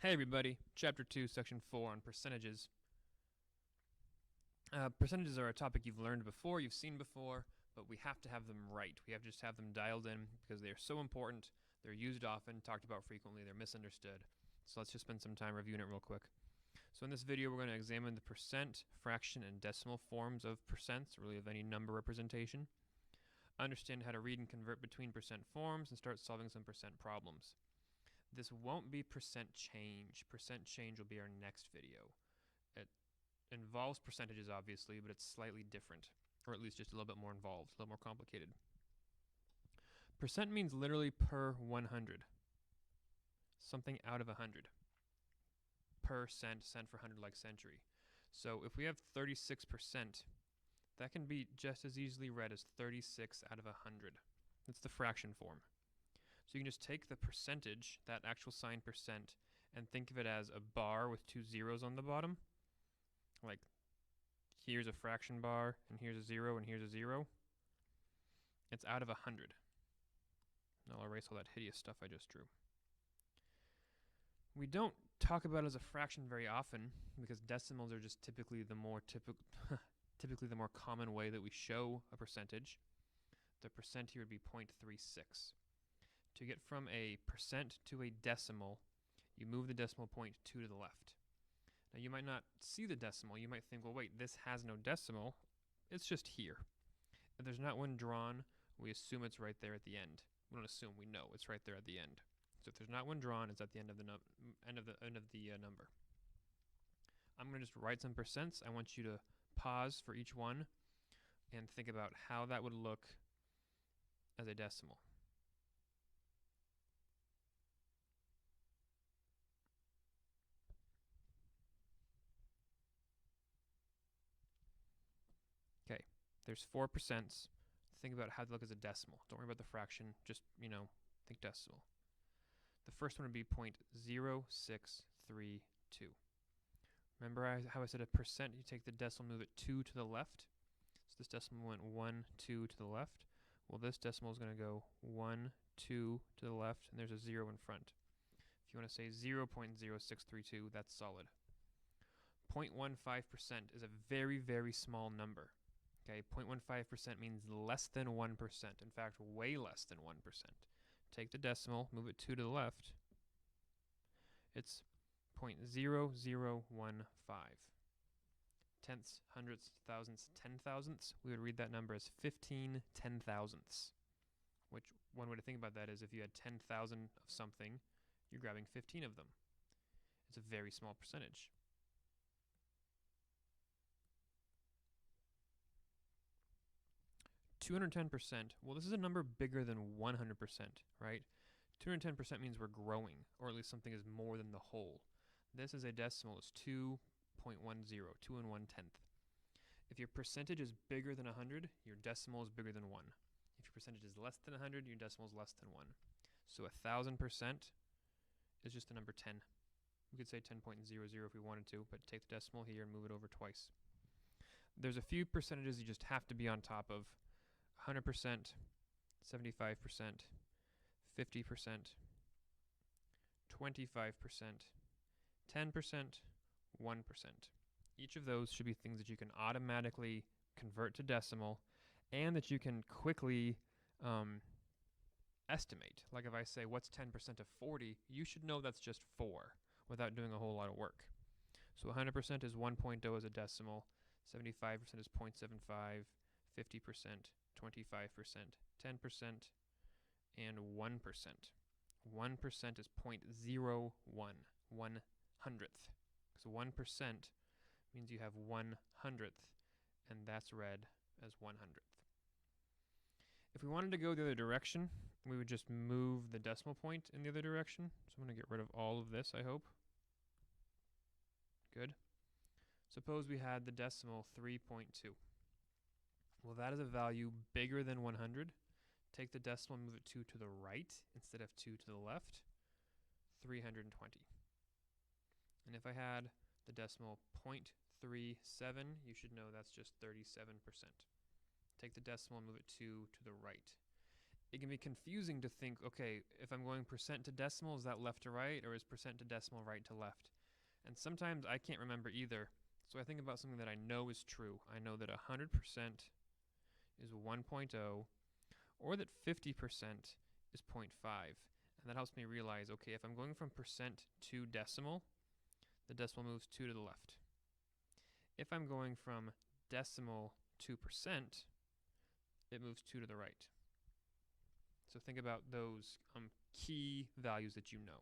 Hey everybody, Chapter 2, Section 4 on percentages. Percentages are a topic you've learned before, you've seen before, but we have to have them right. We have to just have them dialed in because they are so important, they're used often, talked about frequently, they're misunderstood. So let's just spend some time reviewing it real quick. So in this video we're going to examine the percent, fraction, and decimal forms of percents, really of any number representation. Understand how to read and convert between percent forms, and start solving some percent problems. This won't be percent change. Percent change will be our next video. It involves percentages, obviously, but it's slightly different, or at least just a little bit more involved, a little more complicated. Percent means literally per 100. Something out of 100. Per cent, cent for 100 like century. So if we have 36%, that can be just as easily read as 36 out of 100. That's the fraction form. So you can just take the percentage, that actual sign percent, and think of it as a bar with two zeros on the bottom. Like, here's a fraction bar, and here's a zero, and here's a zero. It's out of 100. I'll erase all that hideous stuff I just drew. We don't talk about it as a fraction very often, because decimals are just typically the more typically the more common way that we show a percentage. The percent here would be 0.36. To get from a percent to a decimal, you move the decimal point 2 to the left. Now you might not see the decimal. You might think, well, wait, this has no decimal. It's just here. If there's not one drawn, we assume it's right there at the end. We don't assume, we know it's right there at the end. So if there's not one drawn, it's at the end of the number. I'm going to just write some percents. I want you to pause for each one and think about how that would look as a decimal. Okay, there's 4%. Think about how to look as a decimal. Don't worry about the fraction, just, think decimal. The first one would be 0.0632. Remember how I said a percent, you take the decimal, move it 2 to the left? So this decimal went 1, 2 to the left. Well, this decimal is going to go 1, 2 to the left, and there's a 0 in front. If you want to say 0.0632, that's solid. 0.15% is a very, very small number. Okay, 0.15% means less than 1%. In fact, way less than 1%. Take the decimal, move it 2 to the left. It's 0.0015. Tenths, hundredths, thousandths, 10,000ths. We would read that number as 15 10,000ths. Which, one way to think about that is if you had 10,000 of something, you're grabbing 15 of them. It's a very small percentage. $210%, well, this is a number bigger than 100%, right? 210% means we're growing, or at least something is more than the whole. This is a decimal, it's 2.10, 2 1/10. If your percentage is bigger than 100, your decimal is bigger than 1. If your percentage is less than 100, your decimal is less than 1. So 1,000% is just the number 10. We could say 10.00 if we wanted to, but take the decimal here and move it over twice. There's a few percentages you just have to be on top of. 100%, 75%, 50%, 25%, 10%, 1%. Each of those should be things that you can automatically convert to decimal and that you can quickly estimate. Like if I say, what's 10% of 40, you should know that's just 4 without doing a whole lot of work. So 100% is 1.0 as a decimal, 75% is 0.75, 50%, 25%, 10%, and 1%. 1% is 0.01, 1/100th. So 1% means you have 1/100th, and that's read as 1/100th. If we wanted to go the other direction, we would just move the decimal point in the other direction. So I'm going to get rid of all of this, I hope. Good. Suppose we had the decimal 3.2. Well, that is a value bigger than 100. Take the decimal and move it 2 to the right instead of 2 to the left. 320. And if I had the decimal 0.37, you should know that's just 37%. Take the decimal and move it 2 to the right. it can be confusing to think, okay, if I'm going percent to decimal, is that left to right, or is percent to decimal right to left? And sometimes I can't remember either, so I think about something that I know is true. I know that 100% is 1.0, or that 50% is 0.5. And that helps me realize, okay, if I'm going from percent to decimal, the decimal moves 2 to the left. If I'm going from decimal to percent, it moves 2 to the right. So think about those key values that you know.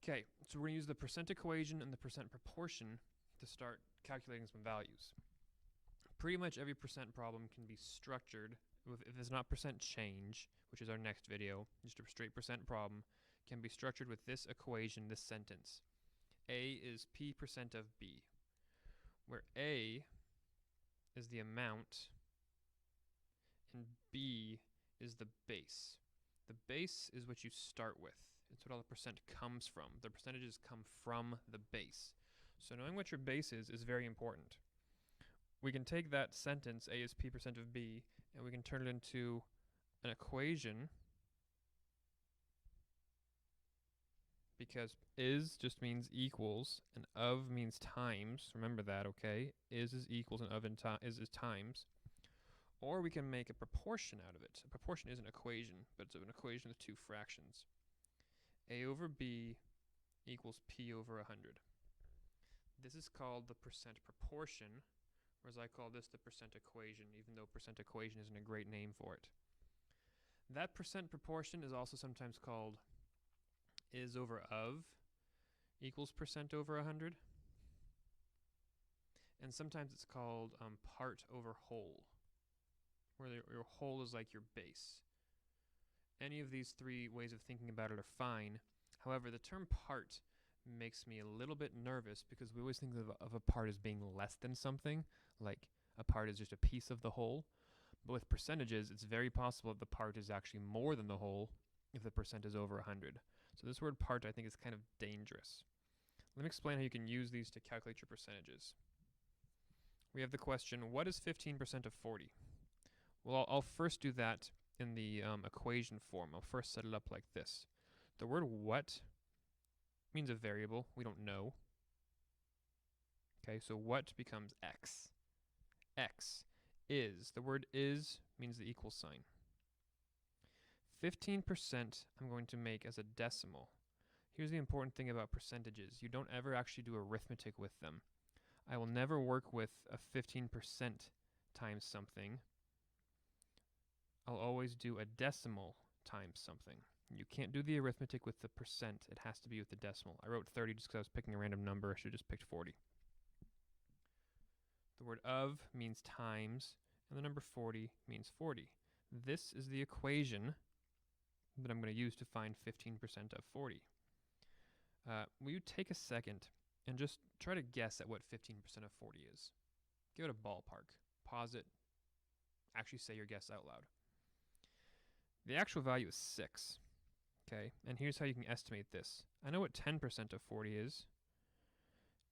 Okay, so we're going to use the percent equation and the percent proportion to start calculating some values. Pretty much every percent problem can be structured, if it's not percent change, which is our next video, just a straight percent problem, can be structured with this equation, this sentence. A is P% of B, where A is the amount and B is the base. The base is what you start with. It's what all the percent comes from. The percentages come from the base. So knowing what your base is very important. We can take that sentence, A is P% of B, and we can turn it into an equation, because is just means equals, and of means times. Remember that, okay? Is equals, and of is times. Or we can make a proportion out of it. A proportion is an equation, but it's an equation with two fractions. A over B equals P over 100. This is called the percent proportion, whereas I call this the percent equation, even though percent equation isn't a great name for it. That percent proportion is also sometimes called is over of equals percent over 100. And sometimes it's called part over whole, where your whole is like your base. Any of these three ways of thinking about it are fine. However, the term part makes me a little bit nervous because we always think of a part as being less than something, like a part is just a piece of the whole. But with percentages, it's very possible that the part is actually more than the whole if the percent is over 100. So this word part, I think, is kind of dangerous. Let me explain how you can use these to calculate your percentages. We have the question, what is 15% of 40? Well, I'll first do that in the equation form. I'll first set it up like this. The word what means a variable. We don't know. Okay, so what becomes x. X is. The word is means the equal sign. 15% I'm going to make as a decimal. Here's the important thing about percentages. You don't ever actually do arithmetic with them. I will never work with a 15% times something. I'll always do a decimal times something. You can't do the arithmetic with the percent. It has to be with the decimal. I wrote 30 just because I was picking a random number. I should have just picked 40. The word of means times, and the number 40 means 40. This is the equation that I'm going to use to find 15% of 40. Will you take a second and just try to guess at what 15% of 40 is? Give it a ballpark. Pause it. Actually say your guess out loud. The actual value is 6. Okay, and here's how you can estimate this. I know what 10% of 40 is.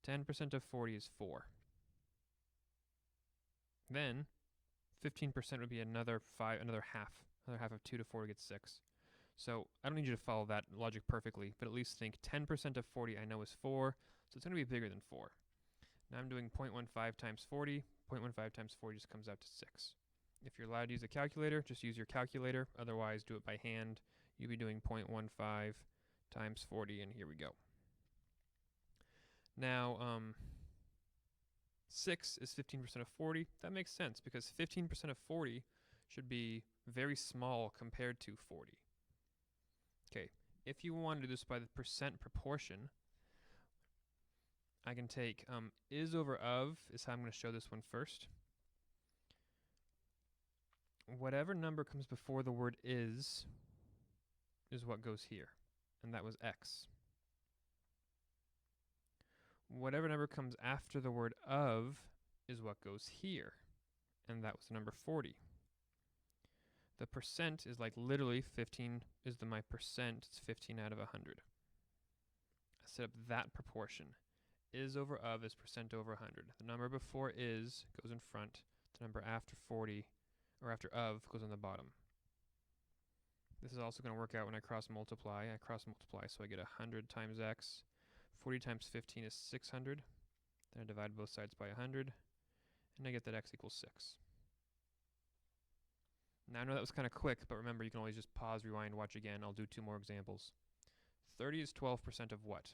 10% of 40 is 4. Then 15% would be another half of 2 to 4 gets 6. So I don't need you to follow that logic perfectly, but at least think 10% of 40 I know is 4, so it's going to be bigger than 4. Now I'm doing 0.15 times 40. 0.15 times 40 just comes out to 6. If you're allowed to use a calculator, just use your calculator. Otherwise, do it by hand. You'll be doing 0.15 times 40, and here we go. Now, 6 is 15% of 40. That makes sense, because 15% of 40 should be very small compared to 40. Okay, if you want to do this by the percent proportion, I can take is over of is how I'm going to show this one first. Whatever number comes before the word is what goes here, and that was x. Whatever number comes after the word of is what goes here, and that was the number 40. The percent is like literally 15 is my percent. It's 15 out of 100. I set up that proportion. Is over of is percent over 100. The number before is goes in front. The number after 40, or after of goes on the bottom. This is also going to work out when I cross multiply. I cross multiply, so I get 100 times x. 40 times 15 is 600. Then I divide both sides by 100, and I get that x equals 6. Now I know that was kind of quick, but remember you can always just pause, rewind, watch again. I'll do 2 more examples. 30 is 12% of what?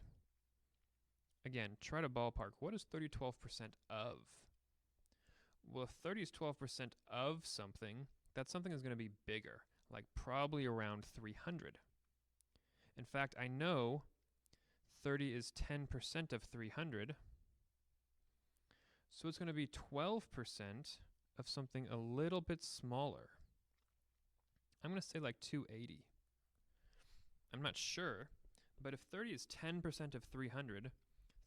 Again, try to ballpark. What is 30 12% of? Well, if 30 is 12% of something, that something is going to be bigger, like probably around 300. In fact, I know 30 is 10% of 300, so it's going to be 12% of something a little bit smaller. I'm going to say like 280. I'm not sure, but if 30 is 10% of 300,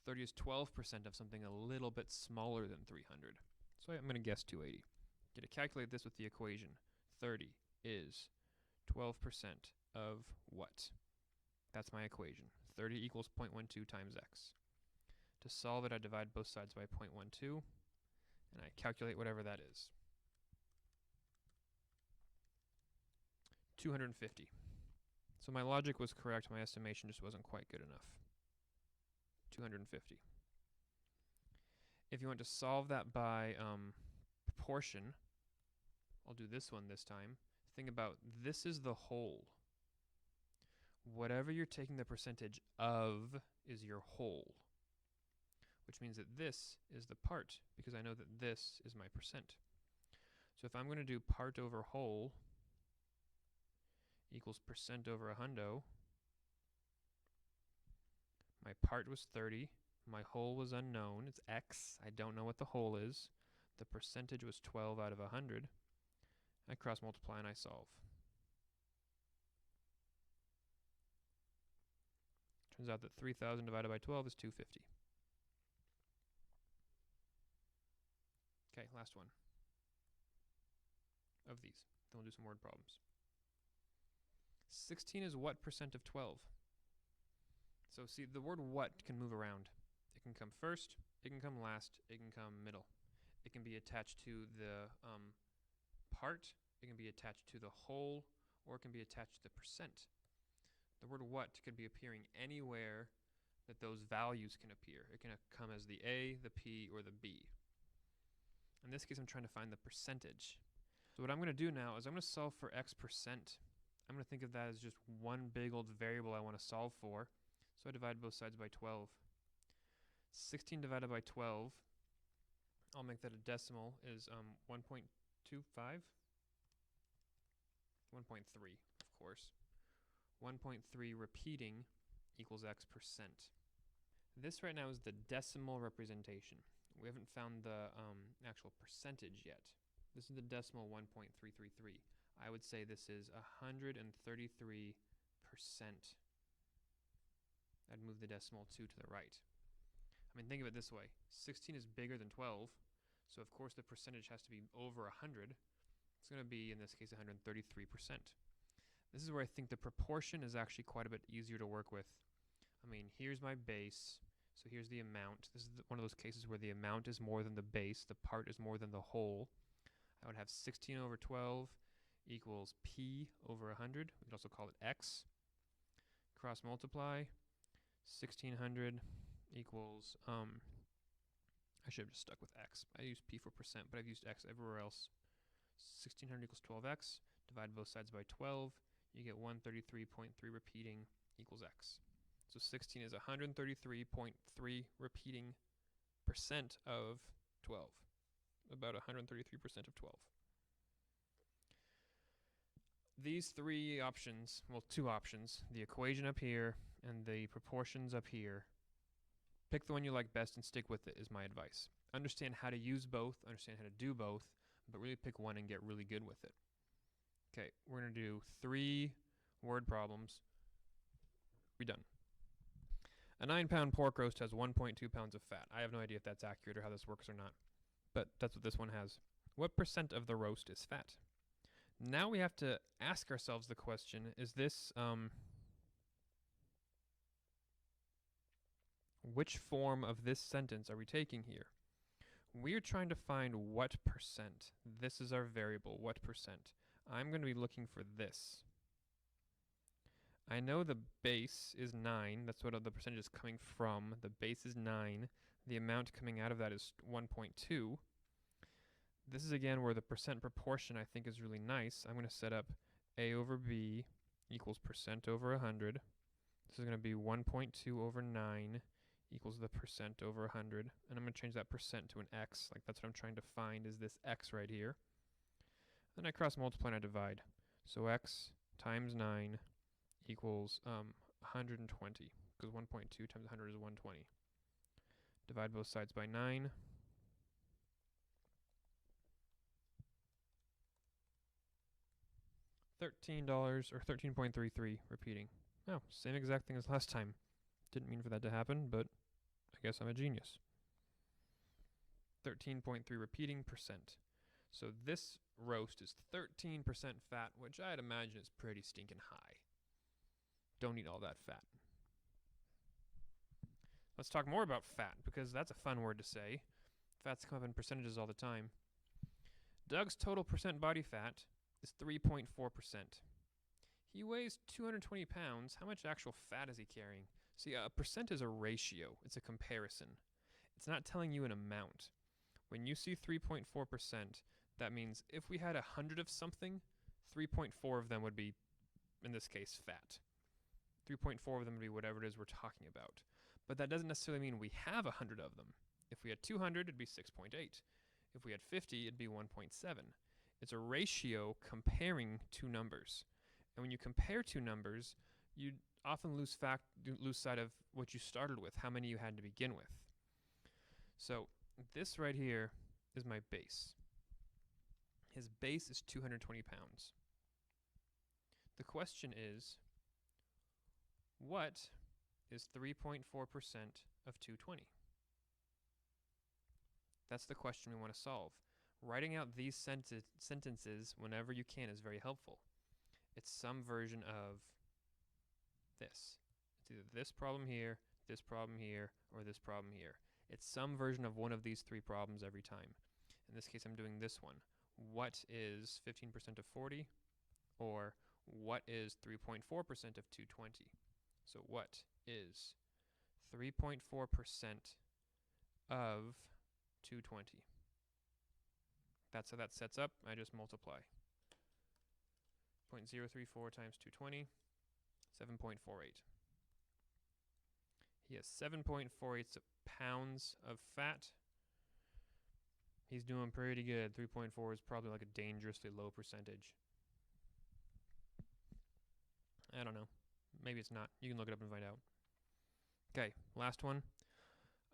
30 is 12% of something a little bit smaller than 300. So I'm going to guess 280. Get to calculate this with the equation. 30 is 12% of what? That's my equation. 30 equals 0.12 times x. To solve it, I divide both sides by 0.12, and I calculate whatever that is. 250. So my logic was correct, my estimation just wasn't quite good enough. 250. If you want to solve that by proportion, I'll do this one this time. Think about this is the whole. Whatever you're taking the percentage of is your whole, which means that this is the part, because I know that this is my percent. So if I'm going to do part over whole equals percent over a hundo, my part was 30, my whole was unknown, it's x, I don't know what the whole is, the percentage was 12 out of 100, I cross multiply and I solve. Turns out that 3,000 divided by 12 is 250. Okay, last one of these. Then we'll do some word problems. 16 is what percent of 12? So see, the word what can move around. It can come first, it can come last, it can come middle. It can be attached to the part, it can be attached to the whole, or it can be attached to the percent. The word what could be appearing anywhere that those values can appear. It can come as the A, the P, or the B. In this case, I'm trying to find the percentage. So what I'm going to do now is I'm going to solve for x percent. I'm going to think of that as just one big old variable I want to solve for. So I divide both sides by 12. 16 divided by 12, I'll make that a decimal, is 1.25? 1.3, of course. 1.3 repeating equals x percent. This right now is the decimal representation. We haven't found the actual percentage yet. This is the decimal 1.333. I would say this is 133%. I'd move the decimal 2 to the right. I mean, think of it this way. 16 is bigger than 12, so of course the percentage has to be over 100. It's going to be, in this case, 133%. This is where I think the proportion is actually quite a bit easier to work with. I mean, here's my base, so here's the amount. This is one of those cases where the amount is more than the base, the part is more than the whole. I would have 16 over 12 equals P over 100. We could also call it X. Cross multiply. 1600 equals, I should have just stuck with X. I used P for percent, but I've used X everywhere else. 1600 equals 12X. Divide both sides by 12. You get 133.3 repeating equals X. So 16 is 133.3 repeating percent of 12. About 133% of 12. These three options, well, two options, the equation up here and the proportions up here, pick the one you like best and stick with it is my advice. Understand how to use both, understand how to do both, but really pick one and get really good with it. Okay, we're going to do 3 word problems. We're done. A 9-pound pork roast has 1.2 pounds of fat. I have no idea if that's accurate or how this works or not, but that's what this one has. What percent of the roast is fat? Now we have to ask ourselves the question, is this, which form of this sentence are we taking here? We're trying to find what percent. This is our variable, what percent. I'm going to be looking for this. I know the base is 9. That's what the percentage is coming from. The base is 9. The amount coming out of that is 1.2. This is again where the percent proportion I think is really nice. I'm going to set up A over B equals percent over 100. This is going to be 1.2 over 9 equals the percent over 100. And I'm going to change that percent to an x. Like that's what I'm trying to find is this x right here. Then I cross multiply and I divide. So x times 9 equals 120, because 1.2 times 100 is 120. Divide both sides by 9. $13 or 13.33 repeating. Oh, same exact thing as last time. Didn't mean for that to happen, but I guess I'm a genius. 13.3 repeating percent. So this roast is 13% fat, which I'd imagine is pretty stinking high. Don't eat all that fat. Let's talk more about fat, because that's a fun word to say. Fats come up in percentages all the time. Doug's total percent body fat is 3.4%. He weighs 220 pounds. How much actual fat is he carrying? See, a percent is a ratio. It's a comparison. It's not telling you an amount. When you see 3.4%, that means if we had 100 of something, 3.4 of them would be, in this case, fat. 3.4 of them would be whatever it is we're talking about. But that doesn't necessarily mean we have 100 of them. If we had 200, it'd be 6.8. If we had 50, it'd be 1.7. It's a ratio comparing two numbers. And when you compare two numbers, you often lose sight of what you started with, how many you had to begin with. So this right here is my base. His base is 220 pounds. The question is, what is 3.4% of 220? That's the question we want to solve. Writing out these sentences whenever you can is very helpful. It's some version of this. It's either this problem here, or this problem here. It's some version of one of these three problems every time. In this case, I'm doing this one. What is 15% of 40? Or what is 3.4% of 220? So what is 3.4% of 220? That's how that sets up. I just multiply. 0.034 times 220, 7.48. He has 7.48 pounds of fat. He's doing pretty good. 3.4 is probably like a dangerously low percentage. I don't know. Maybe it's not. You can look it up and find out. Okay, last one.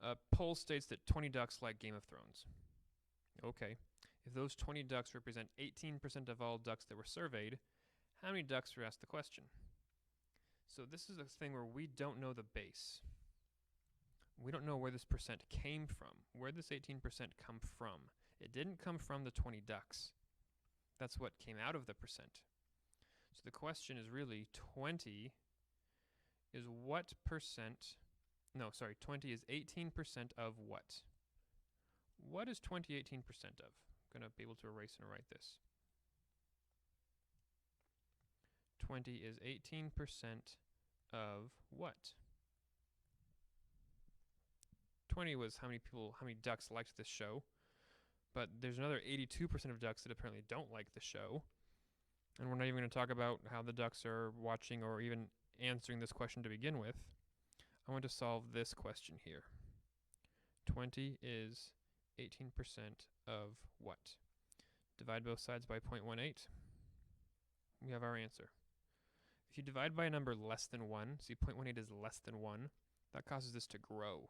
A poll states that 20 ducks like Game of Thrones. Okay. If those 20 ducks represent 18% of all ducks that were surveyed, how many ducks were asked the question? So this is a thing where we don't know the base. We don't know where this percent came from. Where did this 18% come from? It didn't come from the 20 ducks. That's what came out of the percent. So the question is really 20 is what percent? No, sorry, 20 is 18% of what? What is 20 18% of? I'm going to be able to erase and write this. 20 is 18% of what? 20 was how many ducks liked this show. But there's another 82% of ducks that apparently don't like the show. And we're not even going to talk about how the ducks are watching or even answering this question to begin with. I want to solve this question here. 20 is 18% of what? Divide both sides by 0.18. We have our answer. If you divide by a number less than 1, see 0.18 is less than 1, that causes this to grow.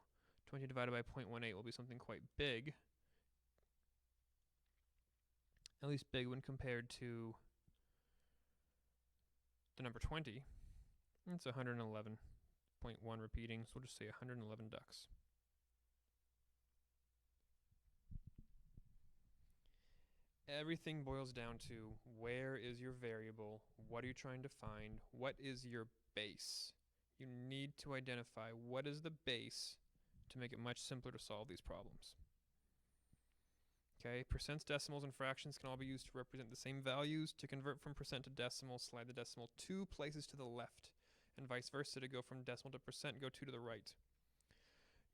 20 divided by 0.18 will be something quite big. At least big when compared to the number 20. It's 111.1 repeating, so we'll just say 111 ducks. Everything boils down to where is your variable, what are you trying to find, what is your base. You need to identify what is the base to make it much simpler to solve these problems. Okay, percents, decimals, and fractions can all be used to represent the same values. To convert from percent to decimal, slide the decimal 2 places to the left, and vice versa. To go from decimal to percent, go 2 to the right.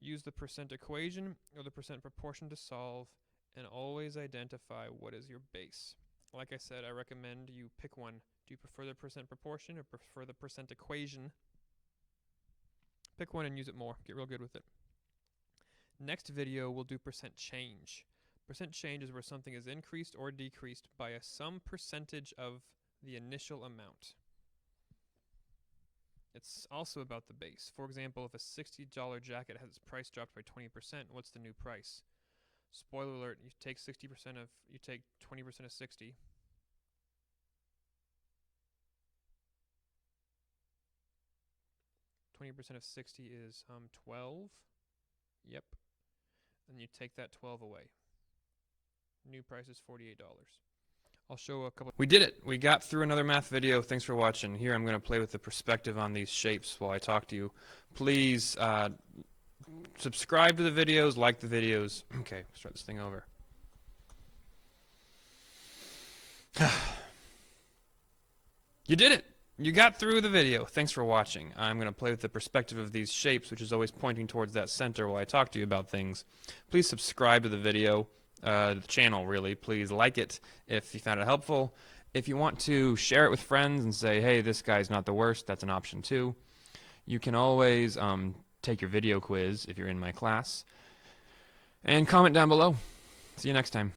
Use the percent equation or the percent proportion to solve, and always identify what is your base. Like I said, I recommend you pick one. Do you prefer the percent proportion or prefer the percent equation? Pick one and use it more. Get real good with it. Next video, we'll do percent change. Percent change is where something is increased or decreased by some percentage of the initial amount. It's also about the base. For example, if a $60 jacket has its price dropped by 20%, what's the new price? Spoiler alert, you take 20% of 60. %of 60 is 12. Yep. And you take that 12 away. New price is $48. I'll show a couple. We did it. We got through another math video. Thanks for watching. Here I'm going to play with the perspective on these shapes while I talk to you. Please subscribe to the videos, like the videos. Okay, start this thing over. You did it. You got through the video. Thanks for watching. I'm going to play with the perspective of these shapes, which is always pointing towards that center while I talk to you about things. Please subscribe to the video, the channel really. Please like it if you found it helpful. If you want to share it with friends and say, hey, this guy's not the worst, that's an option too. You can always take your video quiz if you're in my class. And comment down below. See you next time.